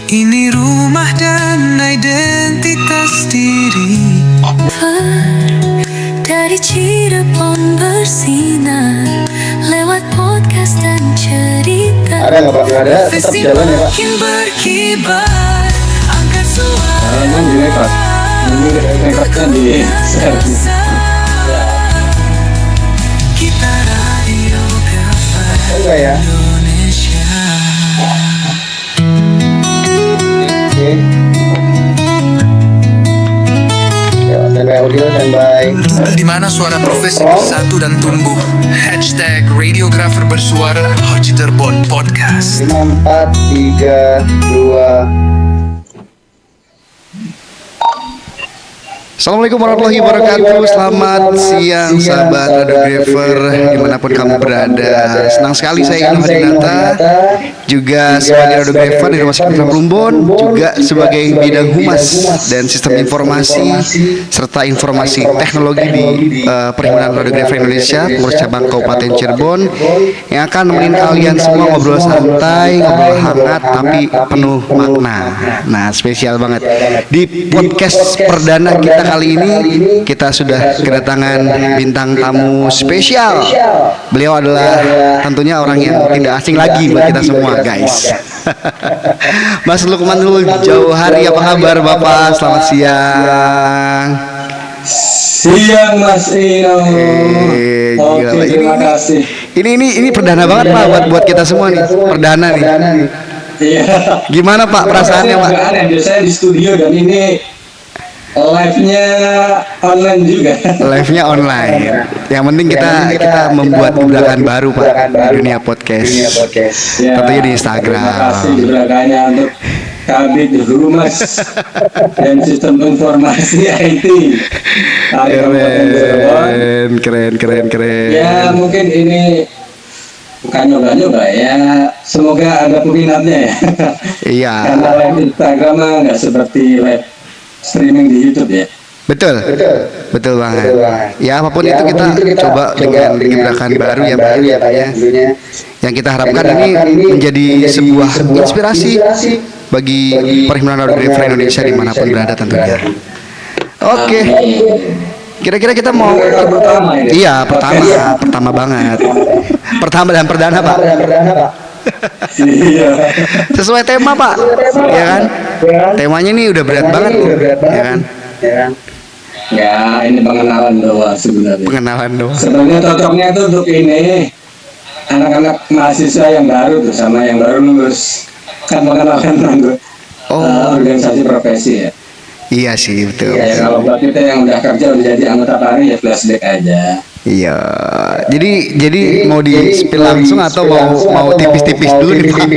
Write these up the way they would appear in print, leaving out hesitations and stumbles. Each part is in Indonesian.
Ini rumah dan identitas diri. Dari Cirebon bersinar lewat podcast dan cerita. Ada nggak Pak? Nggak ada, tetap jalan ya Pak. Makin berkibar angkat suara. Emang di record. Ini recordnya di share. Kita Radiografer Enggak ya? Indonesia. Oke. Ya, standby audio, standby. Di mana suara profesi bersatu dan tumbuh. Hashtag Radiografer bersuara Cirebon Podcast. 5, 4, 3, 2. Assalamualaikum warahmatullahi wabarakatuh. Selamat siang sahabat Radiografer dimanapun kamu berada. Senang sekali saya Ilham Hadinata, juga sebagai Radiografer di Rumah Sakit Plumbon, juga sebagai bidang humas dan sistem informasi serta informasi teknologi di Perhimpunan Radiografer Indonesia pengurus cabang Kabupaten Cirebon, yang akan nemenin kalian semua ngobrol santai, ngobrol hangat tapi penuh makna. Nah, spesial banget di podcast perdana kita kali ini kita sudah kedatangan bintang tamu spesial. Beliau adalah tentunya orang yang tidak asing lagi buat kita semua, guys. Mas Lukmanul Jauhari, apa kabar Bapak? Selamat siang. Siang Mas Ino. Oke, terima kasih. Ini perdana banget Pak buat kita semua nih. Perdana nih. Iya. Gimana Pak perasaannya Pak? Biasanya di studio dan ini live-nya online juga. Live-nya online. Yang penting kita membuat gebrakan baru Pak di dunia podcast. Ya, tentunya di Instagram. Terima kasih gerakannya untuk Kabit Humas dan Sistem Informasi IT. Keren. Ya mungkin ini bukan nyoba-nyoba ya. Semoga ada peminatnya ya. Iya. Karena live Instagram nggak seperti live streaming di YouTube ya. Betul banget. Ya apapun itu kita coba dengan gebrakan baru ya Pak ya. Yang kita harapkan ini menjadi sebuah inspirasi bagi Perhimpunan Radiografer Indonesia dimanapun berada tentunya. Oke. Kira-kira kita mau Iya, pertama banget. Pertama dan perdana Pak. Sesuai tema Pak, ya kan? Temanya ini udah berat banget nih, ya kan? Ya ini pengenalan doang sebenarnya. Sebenarnya cocoknya itu untuk ini anak-anak mahasiswa yang baru tuh sama yang baru lulus, kan pengenalan organisasi profesi ya. Iya sih betul. Ya kalau buat kita yang udah kerja udah jadi anggota PARI ya flashback aja. Iya. Jadi mau di spill langsung atau mau tipis-tipis dulu nih Pak?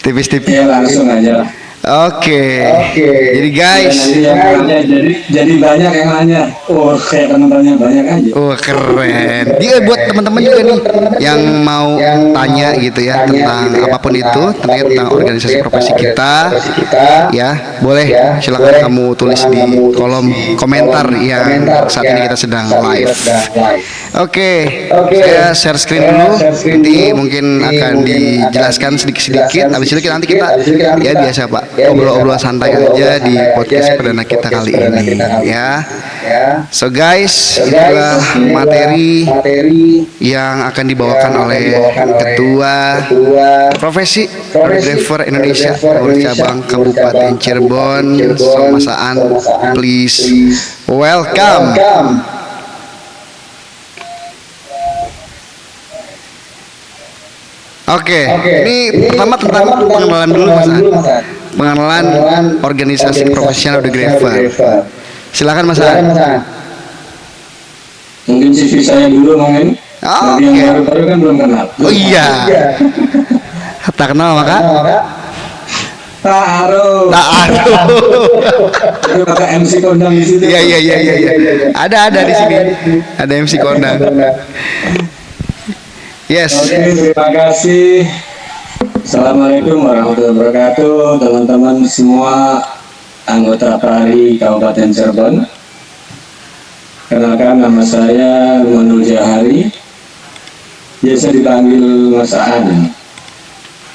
Tipis-tipis. Ya langsung aja lah. Oke. Jadi guys, jadi banyak yang nanya. Oh, kayak penontonnya banyak aja. keren. Dia buat teman-teman juga nih yang mau tanya gitu ya tentang apapun itu, tentunya tentang organisasi profesi kita. Ya, boleh silakan kamu tulis di kolom komentar yang saat ini kita sedang live. Oke, saya share screen dulu. Nanti mungkin akan dijelaskan sedikit-sedikit. Habis itu nanti kita ya biasa Pak, obrol-obrol santai aja di podcast perdana kita kali ini ya. So guys, inilah materi yang akan dibawakan oleh Ketua Profesi Radiografer Indonesia pengurus cabang Kabupaten Cirebon, Mas Aan. Please welcome. Oke, ini pertama tentang pengenalan dulu Mas Aan. Pengenalan organisasi profesional radiografer. Silakan Mas Aan. Mungkin CV saya dulu mungkin. Bagi yang baru-baru kan belum kenal. Oh iya. Tak kenal maka? Taruh. Pakai MC kondang di situ. Iya. Ada di sini. Ada MC kondang. Yes. Oke, terima kasih. Assalamualaikum warahmatullahi wabarakatuh, teman-teman semua anggota PARI Kabupaten Cirebon. Kenalkan, nama saya Lukmanul Jauhari, biasa dipanggil Mas Aan.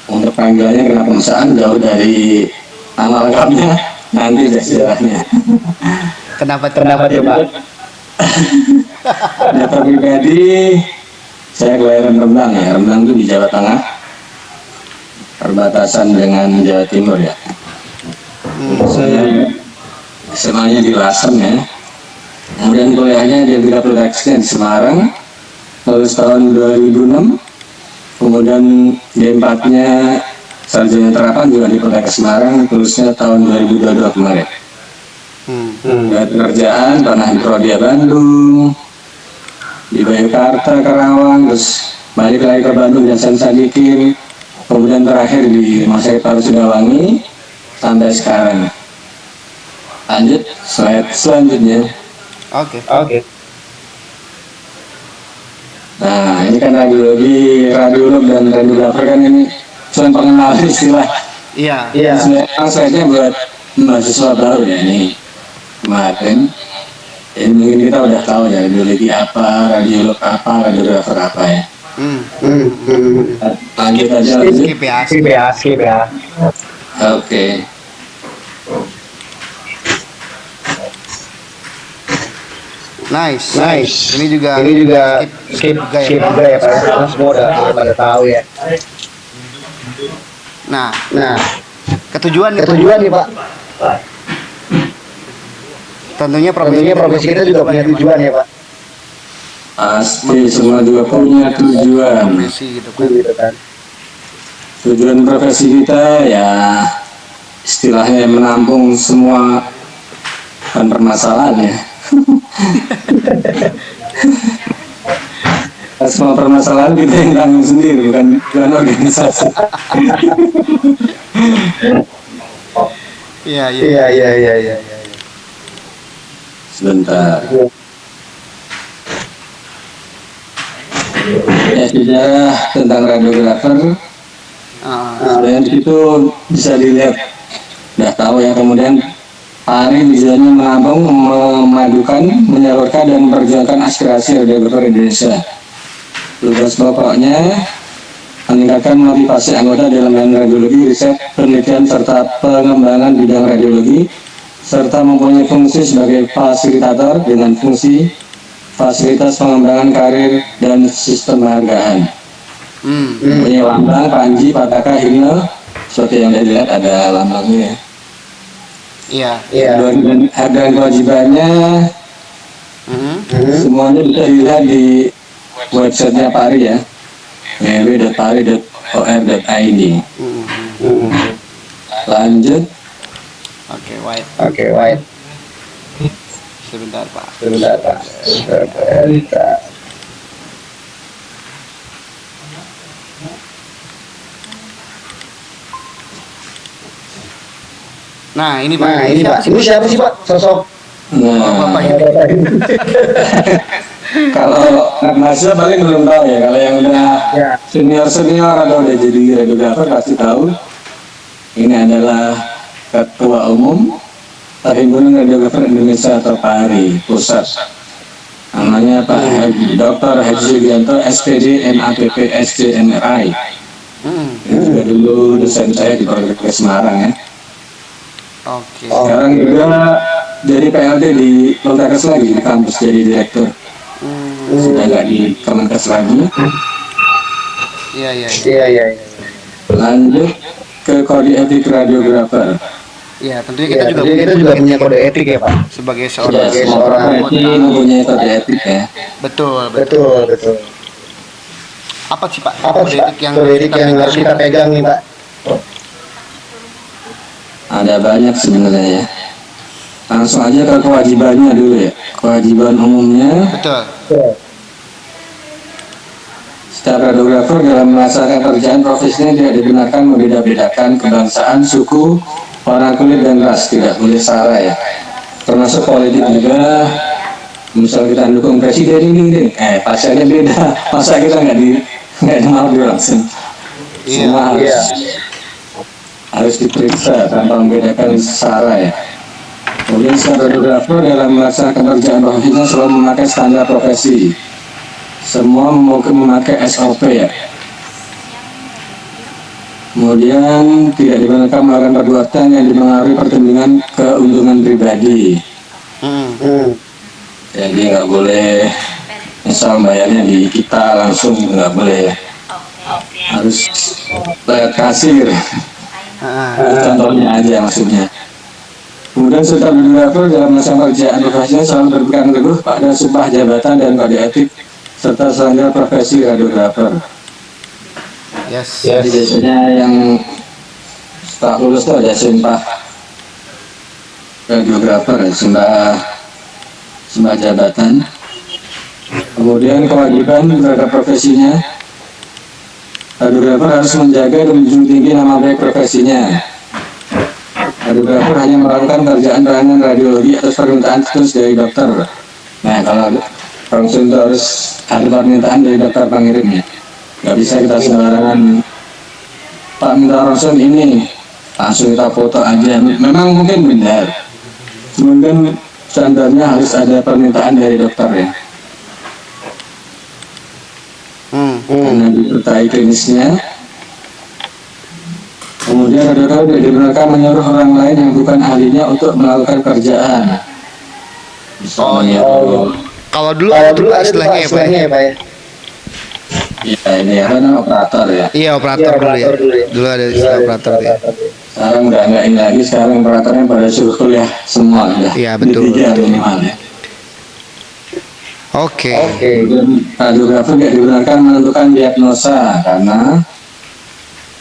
Untuk panggilannya kena pemesanan jauh dari nama lengkapnya, nanti deh sejarahnya. Kenapa tuh Pak? Data pribadi, saya kelahiran Rembang ya. Rembang itu di Jawa Tengah, perbatasan dengan Jawa Timur ya. Saya SMA-nya di Lasem ya. Kemudian kuliahnya di Agrikultur Politeknik di Semarang, lulus tahun 2006. Kemudian D4-nya sarjana terapan juga di Politeknik Semarang, lulusnya tahun 2022 kemarin. Pekerjaan pernah di Prodia Bandung, di Bayangkara, Karawang, terus balik lagi ke Bandung dan Sadikin, kemudian terakhir di Rumah Sakit Paru Sudawangi sampai sekarang. Lanjut slide selanjutnya. Oke. Nah, ini kan radiolog dan radiografer kan ini cuma pengenalan istilah. Iya. Sebenarnya slide-nya buat mahasiswa baru ya ini kemarin. Ini mungkin kita udah tahu ya radiologi apa, radiolog apa, radiografer apa ya. Lanjut aja. Skip ya. Oke. Nice. Ini juga skip juga ya Pak. Semua udah pada tahu ya. Nah, ketujuan Nih Pak. tentunya Profesi kita juga punya tujuan ya Pak. Pasti semua juga punya tujuan. profesi gitu kan. Gitu kan. Tujuan profesi kita ya istilahnya menampung semua permasalahan ya. Semua permasalahan kita yang tanggung sendiri, bukan organisasi. Iya. Sebentar. Ya, sejarah tentang radiografer. Dan itu bisa dilihat, udah tahu ya. Kemudian Ari tujuannya menampung, memadukan, menyalurkan dan memperjuangkan aspirasi radiografer Indonesia. Tugas pokoknya meningkatkan motivasi anggota dalam bidang radiologi, riset, penelitian serta pengembangan bidang radiologi, serta mempunyai fungsi sebagai fasilitator dengan fungsi fasilitas pengembangan karir dan sistem penghargaan. Punya lambang, panji, pataka, himne, seperti yang dilihat ada lambangnya. Iya. Dan harga kewajibannya semuanya bisa dilihat di websitenya Pari ya, www.pari.or.id. Lanjut. Oke, wait. Sebentar Pak. Nah, ini Pak. Ini siapa sih Pak? Sosok. Nah, Bapak ini. kalau mahasiswa paling belum tahu ya. Kalau yang udah senior atau udah jadi radiografer pasti tahu. Ini adalah Ketua Umum Perhimpunan Radiografer Indonesia atau PARI Pusat. Namanya Pak Dr. Haji Sugianto, SPD, MAPP, SD, MRI. Ini juga dulu dosen saya di Politeknik Semarang ya. Oke. Sekarang juga jadi PLT di Poltekkes lagi di kampus jadi direktur. Sudah nggak di Kemenkes lagi. Iya. Lanjut ke kode etik radiografer. Ya, tentunya kita kita juga punya kode etik ya Pak. sebagai Semua seorang profesi mempunyai kode etik ya. betul. Apa sih Pak? Kode etik yang harus kita pegang nih Pak? Ada banyak sebenarnya ya. Langsung aja ke kewajibannya dulu ya. Kewajiban umumnya, Betul. setiap radiografer dalam melaksanakan pekerjaan profesinya tidak dibenarkan membeda-bedakan kebangsaan, suku, warna kulit dan ras, tidak boleh sara ya. Termasuk politik juga. Misal kita dukung presiden ini, pasiennya beda. Masa kita nggak mau langsung. Semua harus diperiksa tanpa membedakan sara ya. Kemudian setiap radiografer dalam melaksanakan pekerjaan profesinya selalu memakai standar profesi. Semua mungkin memakai SOP ya. Kemudian tidak dibenarkan melakukan perbuatan yang dipengaruhi pertimbangan keuntungan pribadi. Jadi nggak boleh misal bayarnya di kita langsung, nggak boleh, harus lewat kasir. Contohnya aja maksudnya. Kemudian serta videografer dalam melaksanakan pekerjaan profesinya selalu berpegang teguh pada sumpah jabatan dan kode etik serta standar profesi radiografer. Yes. Jadi biasanya yang setelah lulus tuh ada sumpah radiografer, sumpah jabatan. Kemudian kewajiban terhadap profesinya, radiografer harus menjaga dan menjunjung tinggi nama baik profesinya. Radiografer hanya melakukan kerjaan pelayanan radiologi atas permintaan tertulis dari dokter. Nah, kalau langsung harus ada permintaan dari dokter pengirimnya. Nggak bisa kita sembarangan, Pak minta ronsen ini, langsung kita foto aja. Memang mungkin benar, mungkin standarnya harus ada permintaan dari dokter ya. Karena disertai klinisnya. Kemudian radiografer tidak dibenarkan menyuruh orang lain yang bukan ahlinya untuk melakukan kerjaan. Misalnya, Kalau dulu istilahnya ya Pak ya? ya ini apa namanya, operator ya. Iya, operator dulu ya. Dulu ada istilah operator ya. Sekarang udah nggak ini lagi, sekarang operatornya pada suruh kuliah semua ya. Iya, betul. D3 minimal ya. Oke. Radiografer tidak dibenarkan menentukan diagnosa karena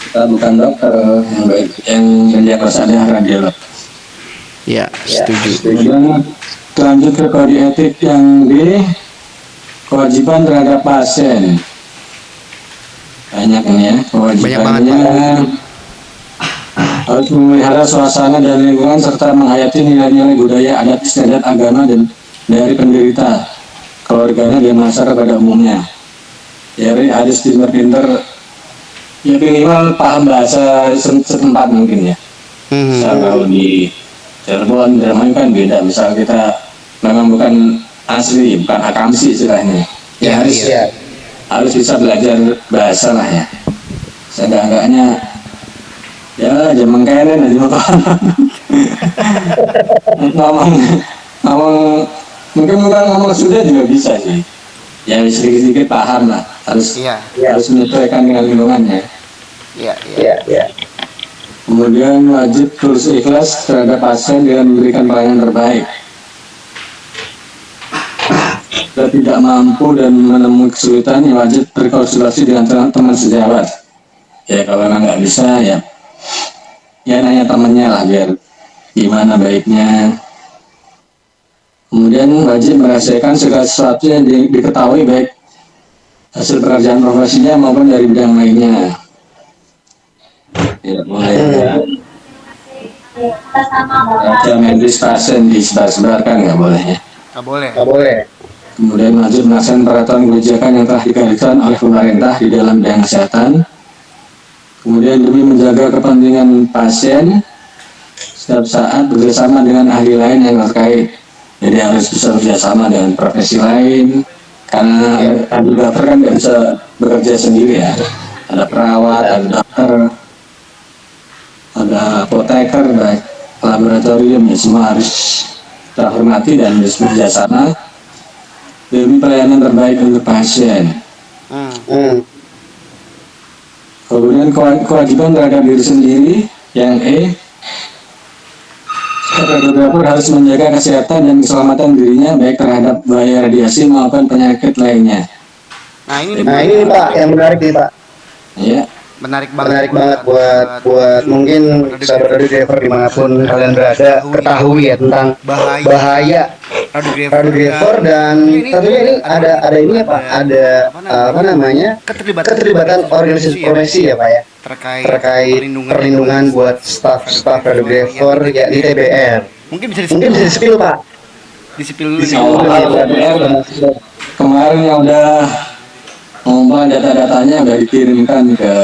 kita bukan dokter yang mendiagnosa adalah radiolog. Ya, setuju. Kemudian lanjut ke kode etik yang D, kewajiban terhadap pasien. Banyak ini ya, kewajibannya harus memelihara suasana dan lingkungan serta menghayati nilai-nilai budaya, adat istiadat agama dan dari penderita, keluarganya dan masyarakat pada umumnya. Jadi harus pinter-pinter, ya minimal paham bahasa setempat mungkin ya. Misal kalau di Cirebon, Dramayu kan beda. Misal kita memang bukan asli, bukan akamsi istilahnya. Ya, harus bisa belajar bahasa lah ya. Seenggak-enggaknya ya zaman keren aja ngomong mungkin ngomong sudah juga bisa sih. Ya sedikit-sedikit paham lah. Harus menyesuaikan dengan lingkungannya. Iya. Kemudian wajib tulus ikhlas terhadap pasien dengan memberikan pelayanan terbaik. Jika tidak mampu dan menemui kesulitan, ya wajib berkonsultasi dengan teman sejawat. Ya kalau memang nggak bisa ya nanya temannya lah biar gimana baiknya. Kemudian wajib merahasiakan segala sesuatu yang diketahui baik hasil pekerjaan profesinya maupun dari bidang lainnya. Tidak boleh rahasia medis pasien disebar-sebarkan, nggak boleh ya. Nggak boleh. Kemudian wajib melaksanakan peraturan kebijakan yang telah digariskan oleh pemerintah di dalam bidang kesehatan. Kemudian demi menjaga kepentingan pasien, setiap saat bekerjasama dengan ahli lain yang terkait. Jadi harus bisa bekerjasama dengan profesi lain, karena radiografer kan nggak bisa bekerja sendiri ya. Ada perawat, ada dokter, ada apoteker, ada laboratorium, ya semua harus kita hormati dan harus bekerjasama demi pelayanan terbaik untuk pasien. Kemudian kewajiban terhadap diri sendiri yang E, radiografer harus menjaga kesehatan dan keselamatan dirinya baik terhadap bahaya radiasi maupun penyakit lainnya. Nah ini Pak yang menarik nih Pak. Ya. menarik banget buat mungkin sahabat radiografer dimanapun kalian berada ketahui ya tentang bahaya radiografer dan tentunya ini ada ini ya Pak, ada apa namanya keterlibatan organisasi profesi ya Pak ya terkait perlindungan buat staf radiografer yakni TBR. Mungkin bisa di-spill Pak. Disipil dulu. Kemarin yang udah ngomong data-datanya udah dikirimkan ke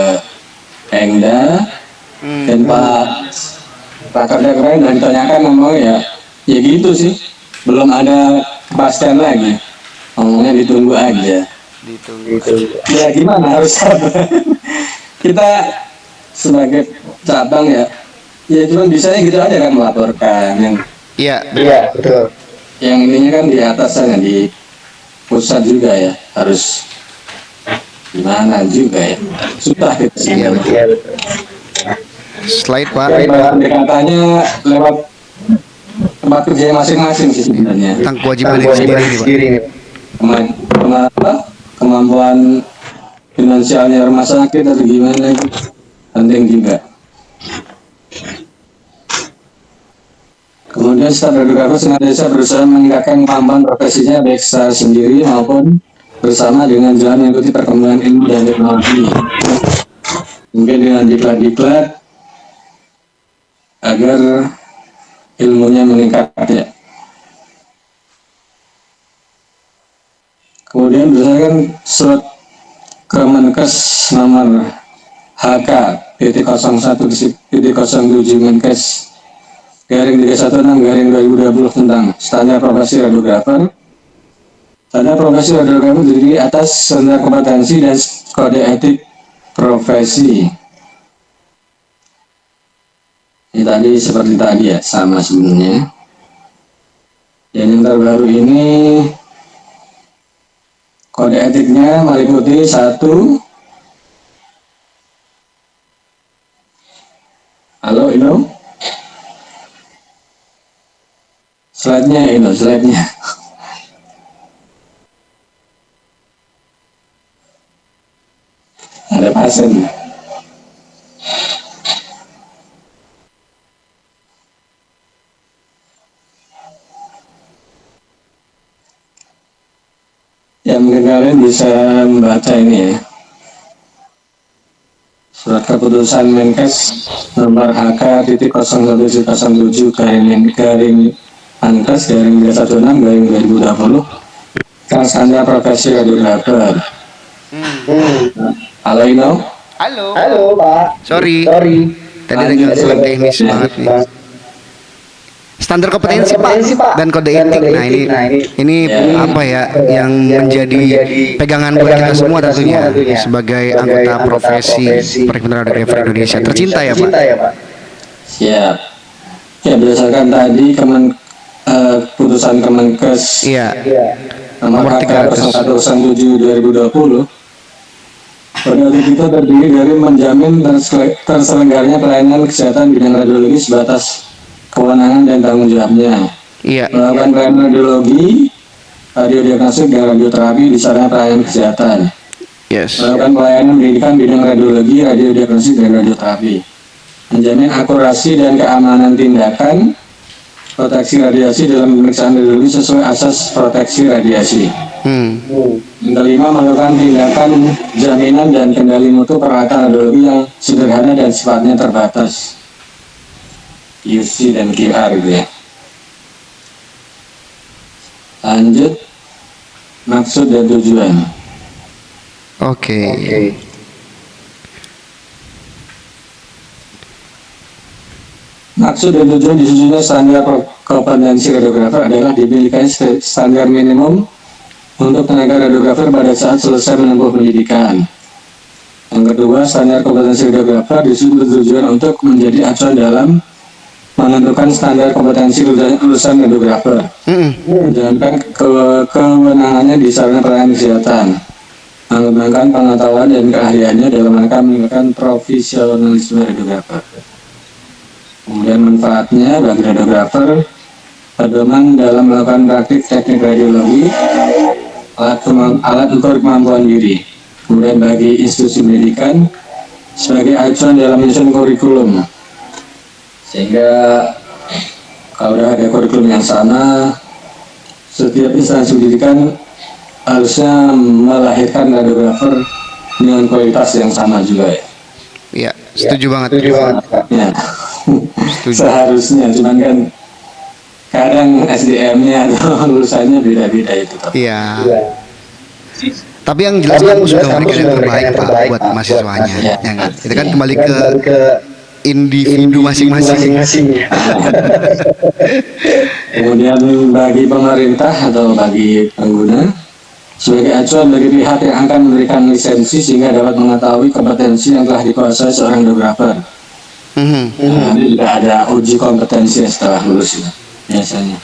Pengda dan Pak Rakerda kemarin udah ditanyakan ngomong ya gitu sih, belum ada kepastian lagi, ngomongnya ditunggu aja. Ya gimana harus kita sebagai cabang ya cuma bisanya gitu aja kan, melaporkan yang Iya, betul. yang ininya kan di atas sana, di pusat juga ya, harus gimana juga ya, susah gitu sih. Iya, betul. Iya, betul. Slide Pak. Pendekatannya lewat tempat kerja masing-masing sih sebenarnya. Tentang kewajiban diri sendiri nih Pak. Kemampuan finansialnya rumah sakit atau gimana itu penting juga. Kemudian staf radiografer senantiasa berusaha meningkatkan kemampuan profesinya baik secara sendiri maupun bersama dengan jalan mengikuti perkembangan ilmu dan teknologi. Mungkin dengan diklat-diklat agar ilmunya meningkat ya. Kemudian berdasarkan surat Kemenkes nomor HK PT01.07 Menkes garing 316 garing 2020 tentang standar profesi radiografer. Standar profesi radiografer terdiri atas standar kompetensi dan kode etik profesi. Ini tadi seperti tadi ya, sama sebenarnya. Dan yang terbaru ini kode etiknya meliputi 1. Halo, Ino? Slide-nya. Ada pasien. Ya, mungkin kalian bisa membaca ini ya. Surat keputusan Menkes nomor HK.0107 garing Menkes garing 316 garing 2020 tentang standar profesi radiografer. Halo Ino. Halo Pak. Sorry. Tadi ada kesalahan teknis banget nih. Standar kompetensi Pak dan kode etik. Nah ini apa ya yang menjadi pegangan buat kita semua tentunya sebagai anggota profesi Perhimpunan Radiografer Indonesia tercinta ya Pak. Siap. Ya berdasarkan tadi putusan Kemenkes nomor 307 2020, kode etik itu terdiri dari menjamin terselenggaranya pelayanan kesehatan bidang radiologi sebatas kewenangan dan tanggung jawabnya. Melakukan pelayanan radiologi, radiodiagnostik dan radioterapi di sarana pelayanan kesehatan. Melakukan pelayanan pendidikan bidang radiologi, radiodiagnostik dan radioterapi. Menjamin akurasi dan keamanan tindakan proteksi radiasi dalam pemeriksaan radiologi sesuai asas proteksi radiasi. Yang kelima, melakukan tindakan jaminan dan kendali mutu peralatan radiologi yang sederhana dan sifatnya terbatas. QC dan QR gitu ya. Lanjut, maksud dan tujuan. Oke. Maksud dan tujuan disusunnya standar kompetensi radiografer adalah dimilikannya standar minimum untuk tenaga radiografer pada saat selesai menempuh pendidikan. Yang kedua, standar kompetensi radiografer disusun bertujuan untuk menjadi acuan dalam menentukan standar kompetensi lulusan radiografer, menjalankan kewenangannya di sarana pelayanan kesehatan, mengembangkan pengetahuan dan keahliannya dalam rangka meningkatkan profesionalisme radiografer. Kemudian manfaatnya bagi radiografer, pedoman dalam melakukan praktik teknik radiologi, alat ukur kemampuan diri. Kemudian bagi institusi pendidikan sebagai acuan dalam menyusun kurikulum. Sehingga kalau ada kurikulum yang sama, setiap instansi pendidikan harusnya melahirkan radiografer dengan kualitas yang sama juga ya. Iya, setuju banget. Ya. Seharusnya, cuman kan kadang SDM-nya atau lulusannya beda-beda itu. Iya. Tapi yang jelas kan sudah memberikan yang terbaik Pak buat mahasiswanya. Ya kan? Itu kan kembali ke individu masing-masing. Kemudian bagi pemerintah atau bagi pengguna, sebagai acuan bagi pihak yang akan memberikan lisensi sehingga dapat mengetahui kompetensi yang telah dikuasai seorang videografer. Nah, ini juga ada uji kompetensi setelah lulus ya, biasanya.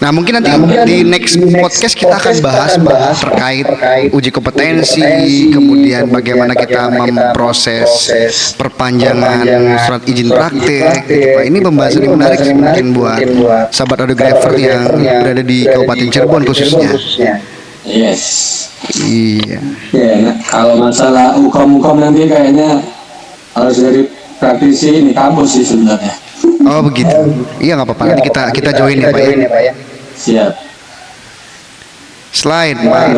Nah mungkin nanti di next podcast kita akan bahas terkait uji kompetensi, kemudian bagaimana kita memproses perpanjangan surat izin praktek. Wah, ini pembahasan yang menarik sih mungkin buat sahabat radiografer yang berada di Kabupaten Cirebon khususnya. Yes. Iya. Ya, nah, kalau masalah hukum nanti kayaknya harus dari praktisi ini kampus sih sebenarnya. Oh begitu. Iya nggak apa-apa. Nanti kita join ya Pak ya. Siap. Slide Pak.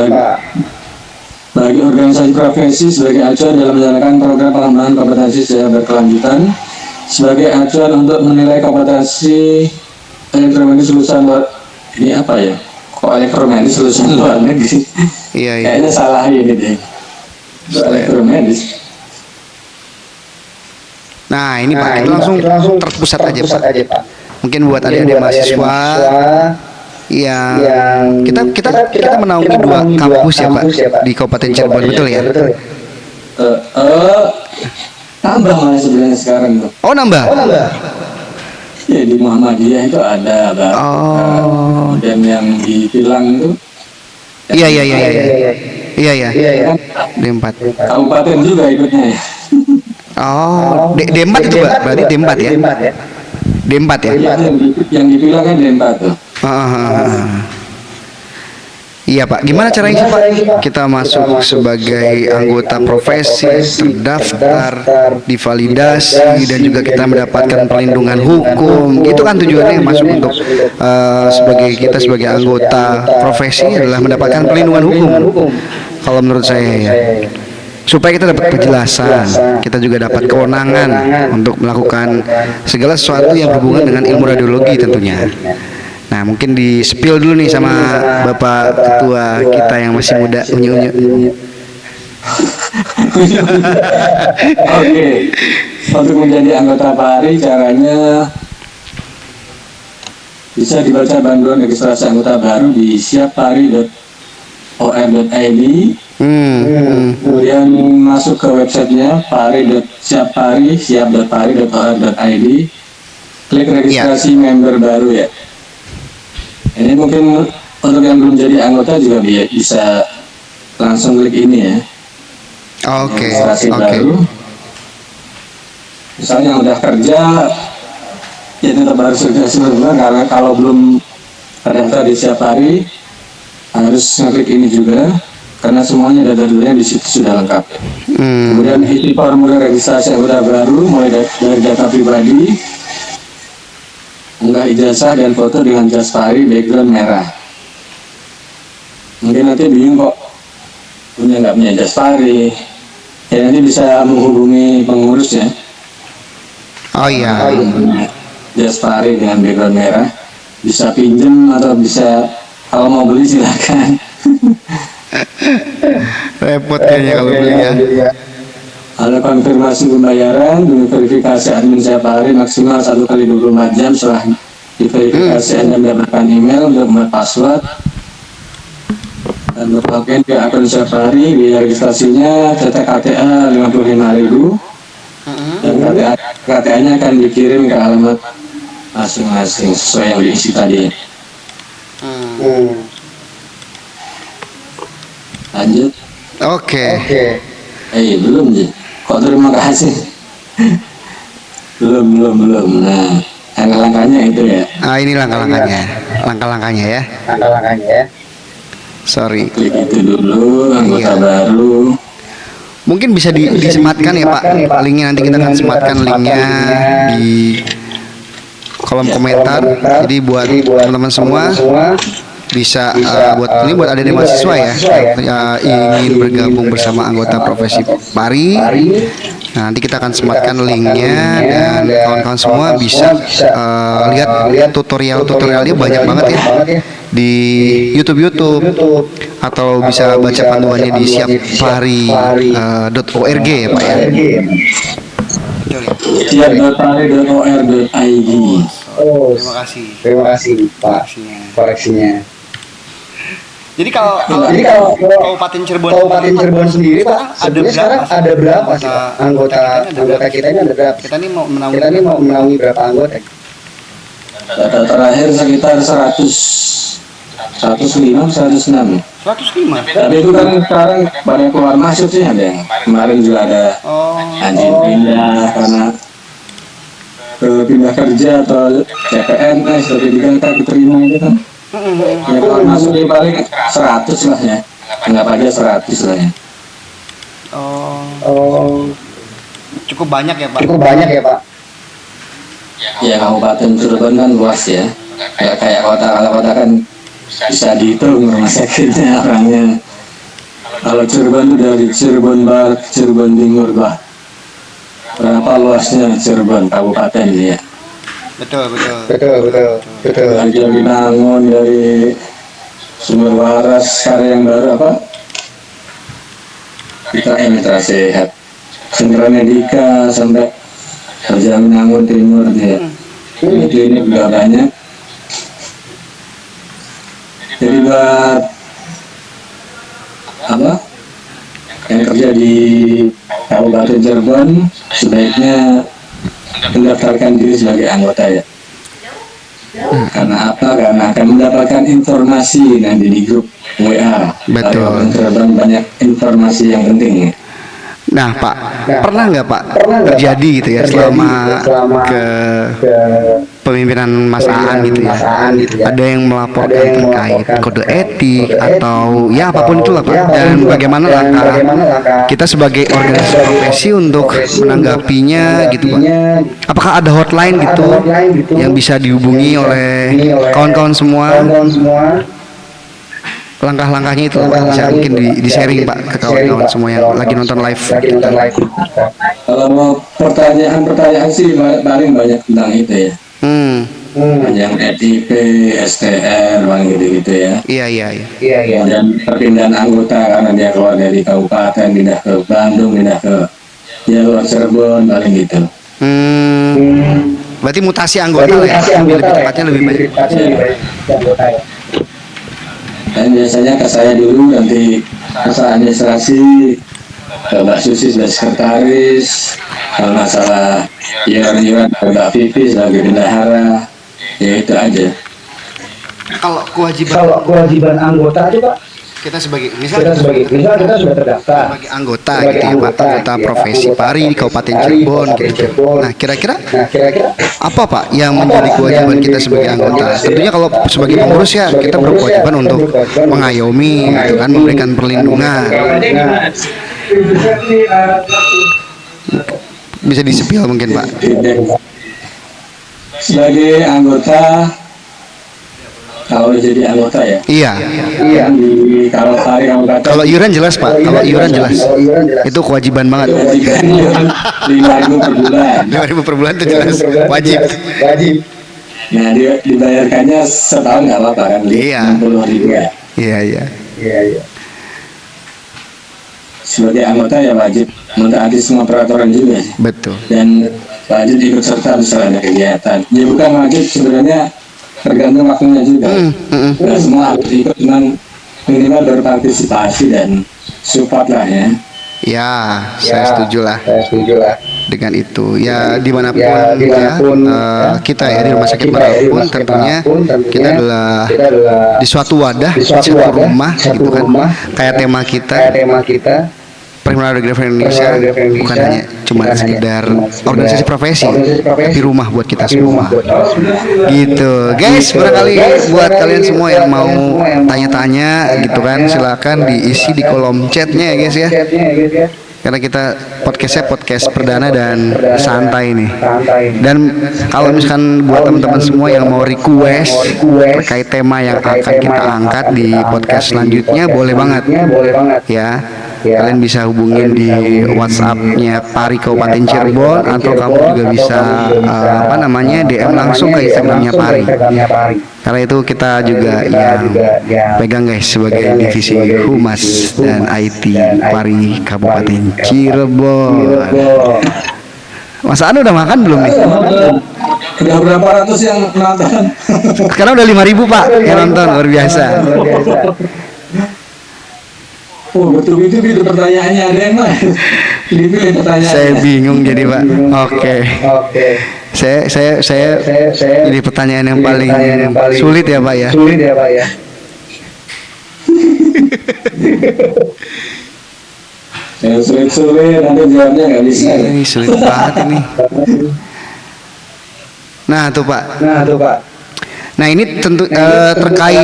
Bagi organisasi profesi sebagai acuan dalam menjalankan program pengembangan kompetensi secara berkelanjutan, sebagai acuan untuk menilai kompetensi elektromagnetis lulusan luar, ini apa ya? Kok elektromagnetis lulusan luar negeri? Iya. Kayaknya salah ini deh. Elektromagnetis. Nah ini Pak, kita langsung terpusat aja Pak. Mungkin buat adik-adik mahasiswa yang kita menaungi 2 kampus ya Pak di Kabupaten Cirebon, betul ya? Tambah malah sebenarnya sekarang tuh. Oh nambah? Ya di Muhammadiyah itu ada Bang. Dan yang di Pilang itu. Iya. D4. Kabupaten juga ikutnya ya. Oh, D4 itu Pak, berarti D4 ya? D4 ya? Yang di Pilang kan D4 tuh. Iya Pak, gimana caranya sih Pak kita masuk sebagai anggota profesi, terdaftar, divalidasi, dan juga kita mendapatkan perlindungan hukum? Itu kan tujuannya masuk untuk sebagai anggota profesi adalah mendapatkan perlindungan hukum. Kalau menurut saya ya, supaya kita dapat penjelasan, kita juga dapat kewenangan untuk melakukan segala sesuatu yang berhubungan dengan ilmu radiologi tentunya. Nah mungkin di spill dulu nih sama Bapak Ketua kita yang masih muda, unyu-unyu. Oke, untuk menjadi anggota PARI caranya bisa dibaca panduan registrasi anggota baru di siappari.or.id. Kemudian masuk ke websitenya siap.pari.or.id. Klik registrasi member baru ya. Ini mungkin untuk yang belum jadi anggota juga bisa langsung klik ini ya. Oke. Baru. Misalnya yang udah kerja, ya tetap harus registrasi member, karena kalau belum terdaftar di Siapari harus ngeklik ini juga, karena semuanya data-datanya di situ sudah lengkap. Kemudian isi formulir registrasi anggota baru mulai dari data pribadi, unggah ijazah dan foto dengan jas PARI background merah. Mungkin nanti bingung kok nggak punya jas PARI, ya nanti bisa menghubungi pengurus ya. Oh iya. Jas PARI dengan background merah, bisa pinjem atau bisa kalau mau beli silakan. Repot kayaknya kalau beli ya. Ada konfirmasi pembayaran dengan verifikasi admin Siapari maksimal 1 kali 24 jam. Setelah diverifikasi Anda mendapatkan email untuk membuat password dan berlogin ke akun Siapari. Biaya registrasinya cetak KTA 55.000 dan KTA-nya akan dikirim ke alamat masing-masing sesuai yang diisi tadi. Lanjut. Oke. Belum sih. Kok terima kasih? belum. Nah, langkah-langkahnya itu ya. Ini langkah-langkahnya ya. Sorry. Klik itu dulu, anggota baru. Mungkin bisa disematkan ya Pak. Linknya nanti kita akan sematkan linknya di kolom komentar. Jadi buat teman-teman semua bisa buat adik-adik mahasiswa ya ingin bergabung bersama anggota profesi PARI. Nah, nanti kita akan sematkan linknya dan kawan-kawan semua bisa lihat tutorialnya banyak banget ya di YouTube atau bisa baca panduannya di siappari.org ya Pak ya. siap.pari.or.id. Terima kasih Pak koreksinya. Jadi kalau Kabupaten Cirebon sendiri Pak, sekarang ada berapa sih Pak? Anggota kita ini ada berapa? Kita ini mau menaungi berapa anggota? Data terakhir sekitar 105, 106. 105. Tapi itu kan sekarang banyak keluar masuk sih ada yang kemarin juga ada anjing pindah karena pindah kerja atau CPNS atau juga diterima gitu kan. Ya keluar masuk di paling 100 lah ya, anggap aja 100 lah ya. Cukup banyak ya Pak. Ya Kabupaten Cirebon kan luas ya, kayak kota. Kalau kota kan bisa dihitung rumah sakitnya orangnya. Kalau Cirebon itu dari Cirebon Barat, Cirebon Timur, berapa luasnya Cirebon Kabupaten ya? Betul. Dari Jatinangor, dari Sumber Waras, Karya yang baru apa? Kita Mitra Sehat, Sentra Medika sampai Jatinangor Timur dia. Ini juga banyak. Jadi buat apa? Yang kerja di Kabupaten Cirebon sebaiknya mendaftarkan diri sebagai anggota ya. Karena apa? Karena akan mendapatkan informasi nanti di grup WA. Betul. Cirebon banyak informasi yang penting ya. Nah Pak, pernah nggak Pak terjadi gitu ya selama ke pemimpinan Mas Aan gitu ya, ada yang melaporkan terkait kode etik atau ya apapun itulah Pak, dan bagaimana langkah kita sebagai organisasi profesi untuk menanggapinya gitu Pak? Apakah ada hotline gitu yang bisa dihubungi oleh kawan-kawan semua? Langkah-langkahnya itu Pak, bisa mungkin di-sharing Pak ke kawan-kawan semua yang lagi nonton live. Kalau mau pertanyaan sih paling banyak tentang itu ya. Yang ETP, STR, gitu ya. Iya. Dan perpindahan anggota karena dia keluar dari kabupaten, pindah ke Bandung, pindah ke luar Cirebon, paling gitu. Berarti mutasi anggota ya? Lebih tepatnya lebih banyak. Dan biasanya ke saya dulu, nanti masalah administrasi ke Mbak Susi sebagai sekretaris, kalau masalah iuran ke Mbak Vivi sebagai bendahara, ya itu aja. Kalau kewajiban anggota itu Pak, kita sebagai misal kita sudah terdaftar sebagai anggota gitu ya Pak, anggota profesi PARI di Kabupaten Cirebon gitu. Nah kira-kira apa Pak yang menjadi kewajiban kita sebagai anggota? Tentunya kalau sebagai pengurus ya kita berkewajiban untuk mengayomi gitu kan, memberikan perlindungan. Bisa disepil mungkin Pak. Sebagai anggota, kalau jadi anggota ya. Iya. Kalau PARI Kabupaten. Kalau iuran jelas Pak. Kalau iuran jelas. Itu kewajiban banget. 5.000 per bulan. 5.000 per bulan itu jelas. Wajib. Nah dibayarkannya setahun nggak apa-apa kan? Iya. 60.000 ya. Iya. Sebagai anggota ya wajib mentaati semua peraturan juga sih. Betul. Dan wajib ikut serta misalnya kegiatan. Ya bukan wajib sebenarnya, tergantung waktunya juga. Nah, semua harus ikut, cuman minimal berpartisipasi dan support lah ya. Ya, saya setuju lah dengan itu. Ya dimanapun kita ya di rumah sakit manapun tentunya kita adalah di suatu wadah, suatu rumah gitu kan. Kayak tema kita Perhimpunan Radiografer Indonesia bukan hanya cuma sekedar organisasi profesi, tapi rumah buat kita semua. Gitu, guys. Barangkali buat kalian semua yang mau tanya-tanya gitu kan, silakan diisi di kolom chatnya ya guys ya. Karena kita podcastnya podcast perdana dan santai nih. Dan kalau misalkan buat teman-teman semua yang mau request terkait tema yang akan kita angkat di podcast selanjutnya, boleh banget ya. Kalian bisa hubungin di WhatsApp-nya PARI Kabupaten Cirebon, atau kamu juga bisa DM langsung ke Instagram-nya PARI. Karena itu kita juga yang pegang guys sebagai divisi Humas dan IT PARI Kabupaten Cirebon. Mas Anu udah makan belum nih? Udah berapa ratus yang nonton? Sekarang udah 5.000 Pak yang nonton, luar biasa. Oh betul itu pertanyaannya ada yang lain. Dipilih pertanyaannya. Saya bingung jadi Pak. Oke. Saya jadi pertanyaan yang paling sulit ya Pak ya. Yang sulit nanti jawabnya nggak bisa. Ini sulit banget ini. Nah tuh Pak. Nah ini tentu terkait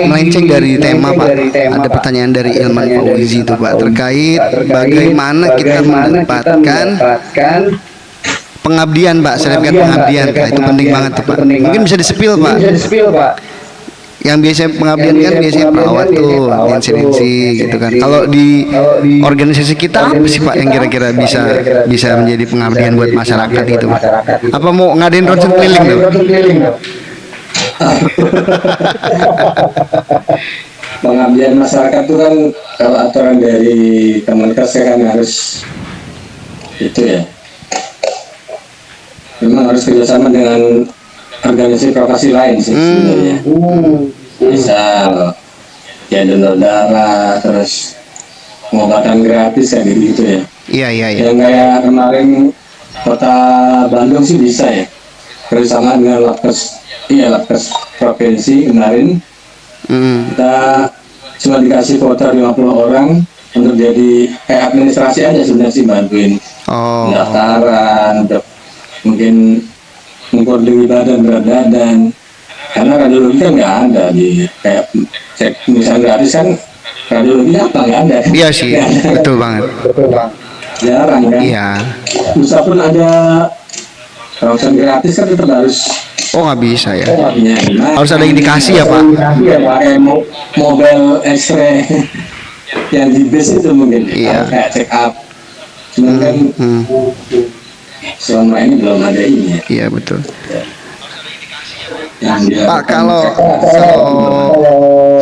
melenceng dari tema Pak. Ada pertanyaan dari Ilman Fauzi itu Pak terkait bagaimana kita mendapatkan pengabdian Pak, sertifikat pengabdian Pak. Itu penting banget tuh Pak. Mungkin bisa disepil Pak. Yang biasanya pengabdian kan biasanya perawat tuh, insidensi gitu kan. Kalau di organisasi kita apa sih Pak yang kira-kira bisa menjadi pengabdian buat masyarakat gitu Pak? Apa mau ngadain ronsen keliling tuh? Pengabdian masyarakat itu kan kalau aturan dari Kemenkes kan harus itu ya, memang harus kerjasama dengan organisasi profesi lain sih sebenarnya. Misal ya donor darah, terus pengobatan gratis kayak gitu ya. Iya. Yang kayak kemarin kota Bandung sih bisa ya, kerjasama dengan Labkes provinsi kemarin. Kita cuma dikasih kuota 50 orang untuk jadi kayak administrasi aja sebenarnya sih, bantuin pendaftaran, mungkin mengkoordinasi badan berat badan, karena radiologi kan nggak ada di kayak cek misalnya gratis kan, radiologi apa nggak ada. Iya sih, betul banget. Jarang kan. Iya. Bisa pun ada ronsen gratis kan tetap harus. Oh nggak bisa ya. Harus ada indikasi ya Pak. Pakai mobil X-ray yang di bis itu mungkin. Iya. Kayak check up. Cuman kan selama ini belum ada ini. Iya betul. Pak, kalau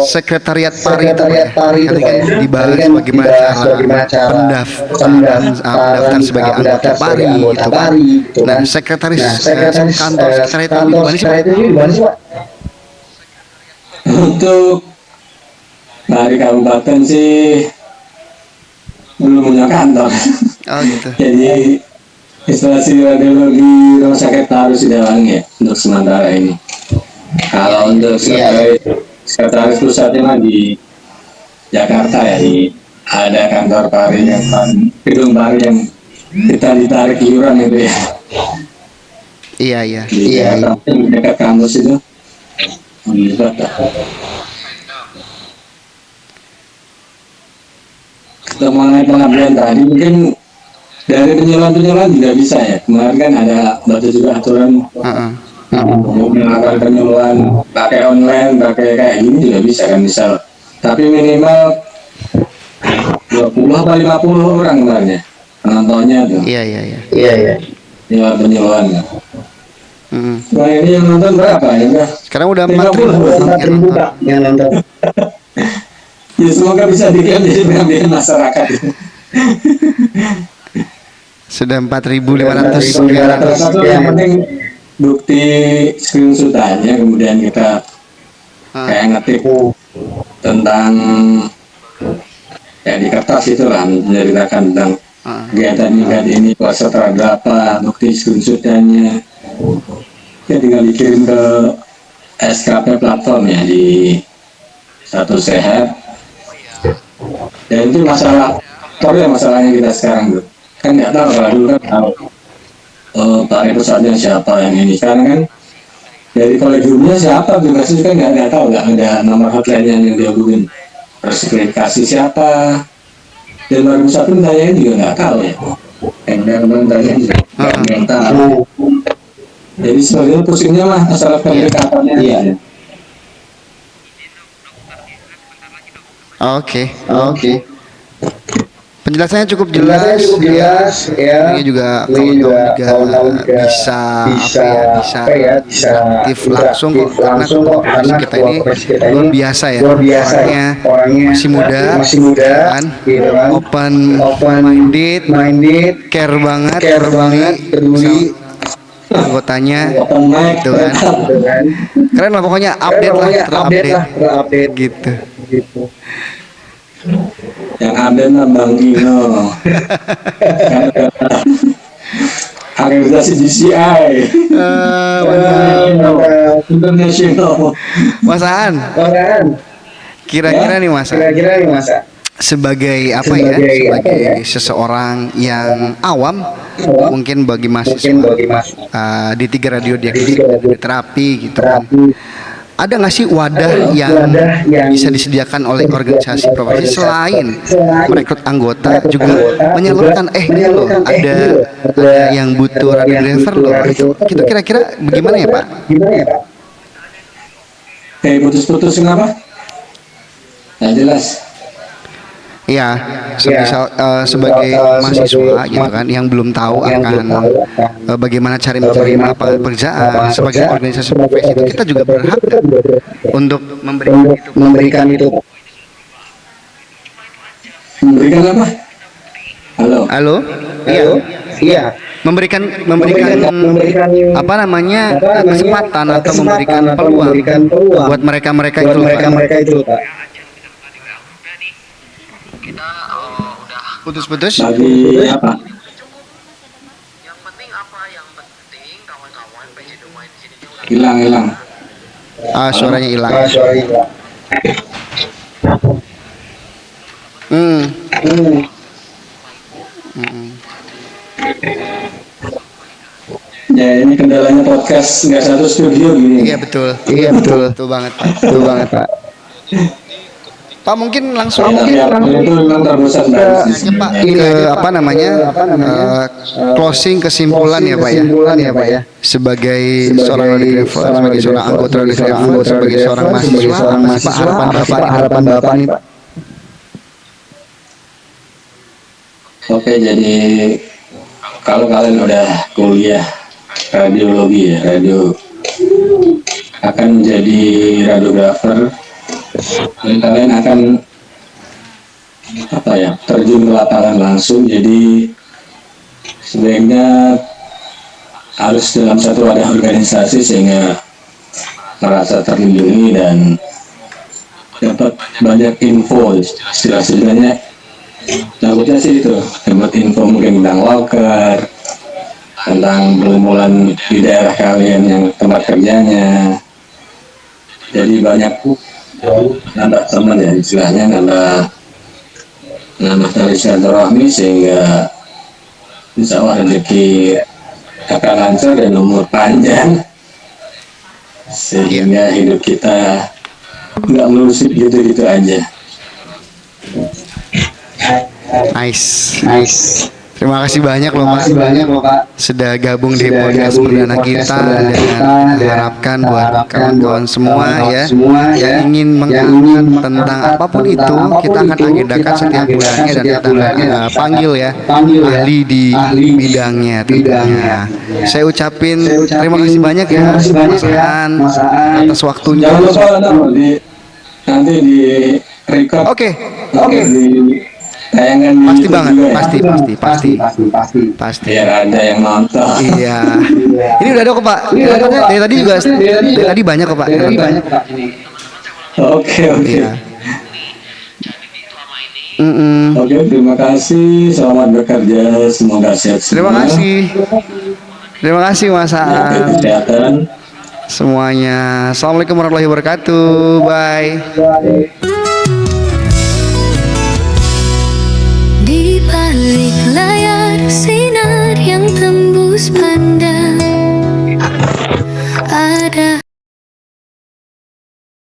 sekretariat PARI itu dibahas bagaimana cara pendaftaran sebagai anggota PARI itu Pak. Nah, sekretaris kantor sekretariat itu di mana sih Pak? Untuk PARI kabupaten sih belum punya kantor. Oh gitu. Jadi instalasi radiologi rumah sakit harus didalangi ya untuk sementara ini. Kalau untuk sekretaris pusatnya mah di Jakarta ya, ada kantor PARI yang gedung PARI yang kita ditarik iuran itu ya. Iya. Di dekat kampus itu. Untuk mengenai pengabdian tadi mungkin dari penjualan tidak bisa ya. Kemarin kan ada baca juga aturan melakukan penjualan pakai online, pakai kayak gini juga bisa kan, misal. Tapi minimal 20 atau 50 orang kemarin ya penontonnya tuh. Iya. Lewat penjualan. Nah ini yang nonton berapa ya? Sekarang udah 40 yang nonton. Ya semoga bisa diklaim jadi pengabdian masyarakat. Sudah 4.500. Yang penting bukti screenshotannya, kemudian kita kayak ngetik tentang ya di kertas itu lah, menceritakan tentang kegiatan ini puasa tanggal berapa, bukti screenshotannya. Ya tinggal dikirim ke SKP platform ya di Satu Sehat. Dan itu masalahnya kita sekarang tuh. Kan nggak tahu, kalau dulu kan tahu PARI pusatnya siapa yang ini. Sekarang kan dari kolegiumnya siapa juga sih kan nggak tahu, nggak ada nomor hotline yang dihubungin. Terus klarifikasi siapa, dan baru pusat pun tanyain juga nggak tahu ya. Yang tanyain juga nggak tahu. Jadi sebenarnya pusingnya mah masalah pendekatannya. Iya. Oke. Penjelasannya cukup jelas, ya. Ini juga kawan-kawan juga bisa aktif langsung kok, karena kita ini luar biasa ya. Orangnya masih muda, kan? Open minded, care banget, peduli anggotanya, gitu kan. Keren lah pokoknya, update lah, terupdate gitu. Yang ada mah Bang Gino. Akreditasi GCI. International. Mas Aan, kira-kira nih Mas, sebagai apa ya? Sebagai seseorang yang awam, mungkin bagi mahasiswa di 3 radio diagnostik dan terapi gitu kan. Ada nggak sih wadah yang bisa disediakan oleh organisasi profesi selain merekrut anggota juga menyalurkan ini loh ada yang butuh radio driver loh gitu kira-kira bagaimana ya Pak? Putus-putus kenapa? Nggak jelas. Ya, semisal sebagai mahasiswa gitu kan yang belum tahu akan bagaimana cara mencari pekerjaan sebagai organisasi profesi itu kita juga berhak untuk memberikan itu. Memberikan apa? Halo? Iya. Memberikan apa namanya kesempatan atau memberikan peluang buat mereka itu Pak. Putus-putus. Bagi apa? Hilang. Suaranya hilang. Ya ini kendalanya podcast nggak satu studio gini. Iya betul banget Pak. Pak mungkin langsung itu memang terobosan Pak ke apa namanya closing kesimpulan ya Pak ya sebagai seorang radio driver, sebagai seorang anggota radio driver, sebagai seorang mahasiswa, Pak harapan Bapak nih Pak. Oke, jadi kalau kalian udah kuliah radiologi ya, radio akan menjadi radiografer dan kalian akan terjun ke lapangan langsung. Jadi sebaiknya harus dalam satu wadah organisasi sehingga merasa terlindungi dan dapat banyak info. Istilahnya takutnya sih itu dapat info mungkin tentang loker, tentang pergumulan di daerah kalian yang tempat kerjanya. Jadi banyak nambah teman ya, istilahnya nambah tali silaturahmi sehingga insya Allah rezeki akan lancar dan umur panjang sehingga hidup kita nggak melusuk gitu aja. Nice. Terima kasih banyak loh Pak sudah gabung di podcast perdana kita dan harapkan buat kawan-kawan semua ya yang ingin mengangkat tentang apapun itu kita akan agendakan setiap bulannya dan kita akan panggil ahli di bidangnya tentunya. Saya ucapin terima kasih banyak ya Mas Aan atas waktunya. Jangan lupa nanti di record. Oke. Pasti banget, ya. pasti. Biar ada yang nonton. Iya. Ini udah ada kok Pak. Dari tadi juga. Dari tadi banyak kok Pak. Oke. Iya. Oke, terima kasih. Selamat bekerja. Semoga sehat semua. Terima kasih Mas Aan. Kesehatan. Semuanya. Assalamualaikum warahmatullahi wabarakatuh. Bye.